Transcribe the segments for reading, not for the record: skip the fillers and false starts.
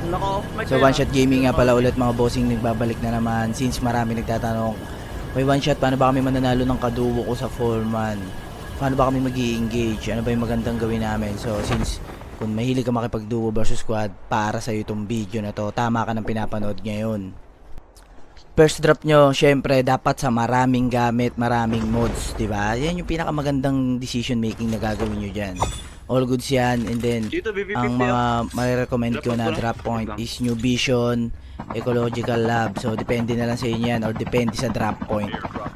Nako, may So One Shot Gaming nga pala ulit mga bossing, nagbabalik na naman. Since marami nagtatanong, may One Shot, paano ba kami mananalo ng kaduo ko sa foreman? Paano ba kami mag-i-engage? Ano ba yung magandang gawin namin? So since kung mahilig ka makipag-duo versus squad, para sa itong video na to, tama ka ng pinapanood ngayon. First drop nyo, syempre, dapat sa maraming gamit, maraming mods, di ba? Yan yung pinakamagandang decision making na gagawin nyo dyan. All goods yan, and then, Dito, BB50 ang mga marirecommend ko na drop point is New Vision, Ecological Lab. So, depende na lang sa inyo yan, or depende sa drop point.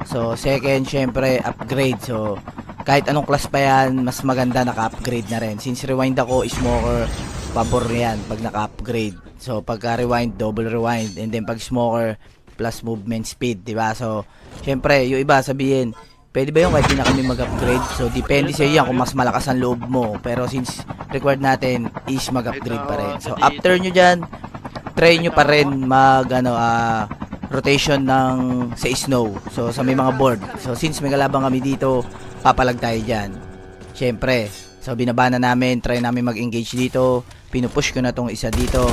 So, second, syempre, upgrade. So, kahit anong class pa yan, mas maganda naka-upgrade na rin. Since rewind ako, smoker, pabor yan pag naka-upgrade. So, pagka rewind, double rewind. And then, pag smoker, plus movement speed, di ba? So, syempre, yung iba sabihin, pwede ba yung kahit di na kami mag-upgrade? So, depende sa iyo kung mas malakas ang loob mo. Pero since required natin is mag-upgrade pa rin. So, after nyo dyan, try nyo pa rin rotation ng sa snow. So, sa may mga board. So, since may kalabang kami dito, papalag tayo dyan. Syempre, so binabana namin, try namin mag-engage dito. Pinupush ko na tong isa dito.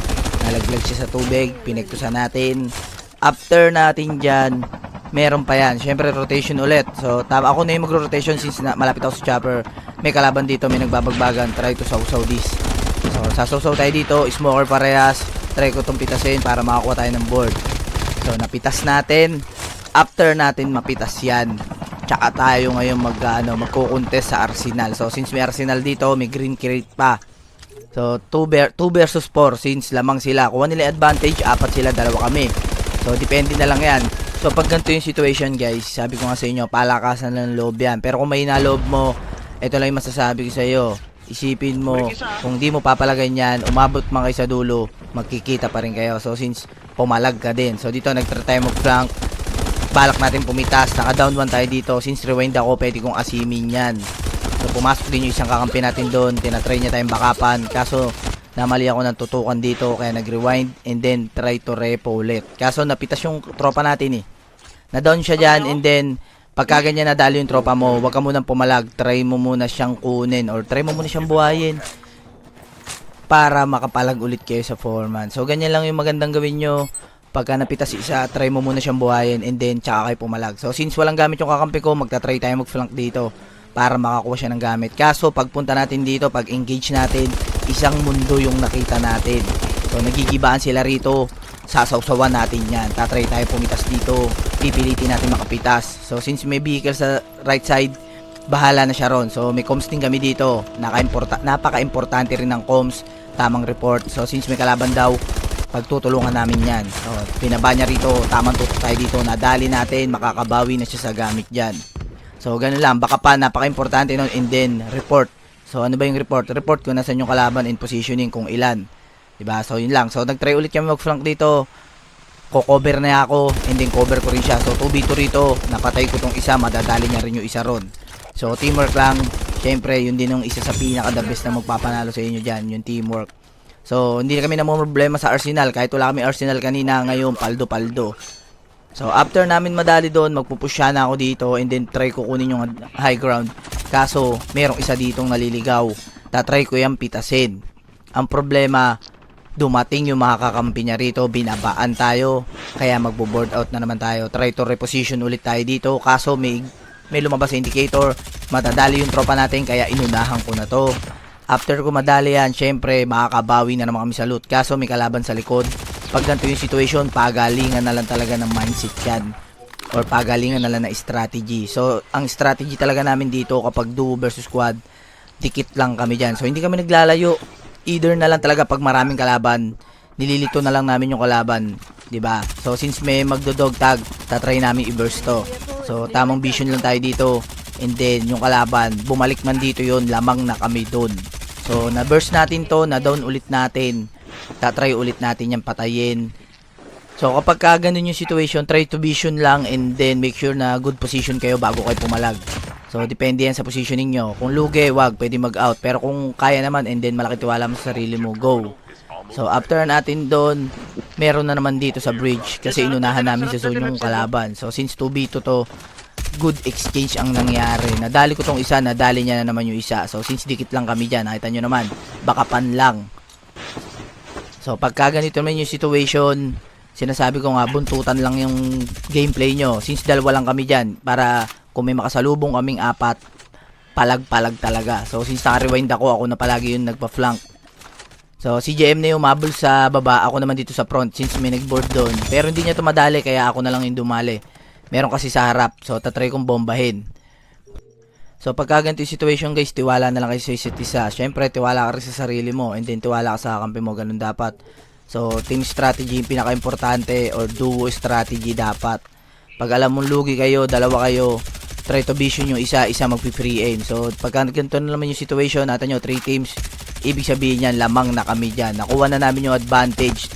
Nalaglag siya sa tubig, pinagtusan natin. After natin dyan, meron pa yan. Syempre, rotation ulit. So, ako na yung magro-rotation since malapit ako sa chopper. May kalaban dito, may nagbabagbagan. Try to sausaw this. So, sasawsaw tayo dito. Smoker parehas. Try ko itong pitasin para makakuha tayo ng board. So, napitas natin. After natin mapitas yan, tsaka tayo ngayon magko-contest sa Arsenal. So, since may Arsenal dito, may green crate pa. So, 2 versus 4 since lamang sila. Kuha nila advantage, 4 sila, 2 kami. So, depende na lang yan. So, pag ganito yung situation, guys, sabi ko nga sa inyo, palakasan lang ng loob yan. Pero kung may loob mo, ito lang yung masasabi ko sa iyo. Isipin mo, kung di mo papalagay yan, umabot man kayo sa dulo, magkikita pa rin kayo. So, since pumalag ka din. So, dito, nagtry tayo mag-flank. Balak natin pumitas. Naka-down 1 tayo dito. Since rewind ako, pwede kong asimin yan. So, pumasok din yung isang kakampi natin doon. Tinatry niya tayong bakapan. Kaso, namali ako ng tutukan dito, kaya nag-rewind and then try to repo ulit. Kaso napitas yung tropa natin eh. Na-down siya dyan and then pagka ganyan nadali yung tropa mo, huwag ka munang pumalag. Try mo muna siyang kunin or try mo muna siyang buhayin para makapalag ulit kayo sa foreman. So ganyan lang yung magandang gawin nyo. Pagka napitas isa, try mo muna siyang buhayin and then tsaka kayo pumalag. So since walang gamit yung kakampi ko, magta-try tayo mag-flank dito para makakuha siya ng gamit. Kaso pagpunta natin dito, pag engage natin, isang mundo yung nakita natin. So nagigibaan sila rito, sasawsawan natin yan. Tatry tayo pumitas dito, pipilitin natin makapitas. So since may vehicle sa right side, bahala na siya ron. So may comms din kami dito. Napaka-importante rin ng comms, tamang report. So since may kalaban daw, pagtutulungan namin yan. So pinaba niya rito, tamang tutok tayo dito, nadali natin, makakabawi na siya sa gamit dyan. So ganun lang, baka pa napaka-importante nun, and then report. So ano ba yung report? Report kung nasan yung kalaban and positioning, kung ilan. Diba? So yun lang. So nag-try ulit kami mag-flank dito. Ko-cover na ako and then cover ko rin siya. So 2v2 rito. Napatay ko tong isa. Madadali niya rin yung isa ron. So teamwork lang. Siyempre yun din yung isa sa pinaka-the best na magpapanalo sa inyo dyan. Yung teamwork. So hindi kami problema sa Arsenal. Kahit wala kami Arsenal kanina, ngayon paldo-paldo. So after namin madali doon, magpupush na ako dito and then try ko kunin yung high ground. Kaso merong isa ditong naliligaw. Tatry ko yung pitasin. Ang problema, dumating yung mga kakampi niya rito, binabaan tayo, kaya magbo-board out na naman tayo. Try to reposition ulit tayo dito. Kaso may lumabas sa indicator, madadali yung tropa natin, kaya inunahan ko na to. After ko madali yan, syempre makakabawi na naman kami sa loot. Kaso may kalaban sa likod. Pag ganito yung situation, pagalingan na lang talaga ng mindset yan. Or pagalingan na lang na strategy. So, ang strategy talaga namin dito kapag duo versus squad, dikit lang kami dyan. So, hindi kami naglalayo. Either na lang talaga pag maraming kalaban, nililito na lang namin yung kalaban. 'Di ba? So, since may magdo-dog tag, tatry namin i-burst to. So, tamang vision lang tayo dito. And then, yung kalaban, bumalik man dito yon, lamang na kami doon. So, na-burst natin to, na-down ulit natin. Tatry ulit natin yung patayin. So kapag ganun yung situation, try to vision lang and then make sure na good position kayo bago kayo pumalag. So depende yan sa positioning nyo. Kung lugi, wag, pwede mag-out. Pero kung kaya naman and then malaki tiwala mo sa sarili mo, go. So after natin doon, meron na naman dito sa bridge kasi inunahan namin sa zone yung kalaban. So since 2v2 to, good exchange ang nangyari. Nadali ko tong isa, nadali niya na naman yung isa. So since dikit lang kami dyan, nakita nyo naman, baka pan lang. So pagka ganito naman yung situation, sinasabi ko nga, buntutan lang yung gameplay nyo. Since dalawa lang kami dyan, para kung may makasalubong kaming apat, palag-palag talaga. So since naka-rewind ako na palagi yung nagpa-flank. So si JM na yung umabol sa baba, ako naman dito sa front since may nag-board doon. Pero hindi niya tumadali, kaya ako na lang yung dumali. Meron kasi sa harap, so tatry kong bombahin. So pagka ganito yung situation guys, tiwala na lang kayo sa isa't isa. Syempre tiwala ka rin sa sarili mo, and then tiwala ka sa kakampi mo, ganun dapat. So team strategy yung pinaka-importante, or duo strategy dapat. Pag alam mong lugi kayo, dalawa kayo, try to vision yung isa magpi-free aim. So pagka ganito na naman yung situation, natin nyo 3 teams, ibig sabihin yan, lamang na kami dyan. Nakuha na namin yung advantage.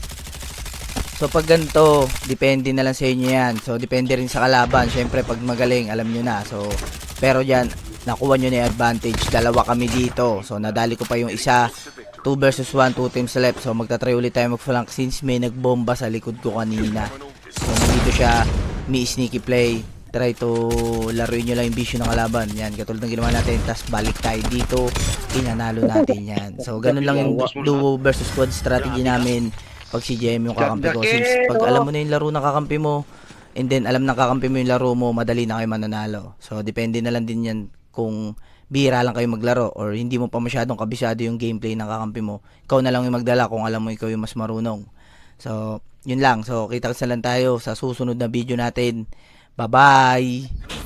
So pag ganito, depende na lang sa inyo yan. So depende rin sa kalaban. Syempre pag magaling, alam nyo na. So pero dyan, nakuha nyo na yung advantage. Dalawa kami dito. So nadali ko pa yung isa. 2 versus 1, 2 teams left. So magta-try ulit tayo mag-flank since may nagbomba sa likod ko kanina. So nandito siya, may sneaky play. Try to laruin nyo lang yung vision ng kalaban. Yan, katulad ng ginawa natin. Tapos balik tayo dito. Inanalo natin yan. So ganun lang yung duo versus squad strategy namin pag si JM yung kakampi ko. Since pag alam mo na yung laro ng kakampi mo, and then alam ng kakampi mo yung laro mo, madali na kayo mananalo. So depende na lang din yan kung bihira lang kayo maglaro or hindi mo pa masyadong kabisado yung gameplay ng kakampi mo. Ikaw na lang yung magdala kung alam mo ikaw yung mas marunong. So yun lang. So kita-kits na lang tayo sa susunod na video natin. Bye-bye!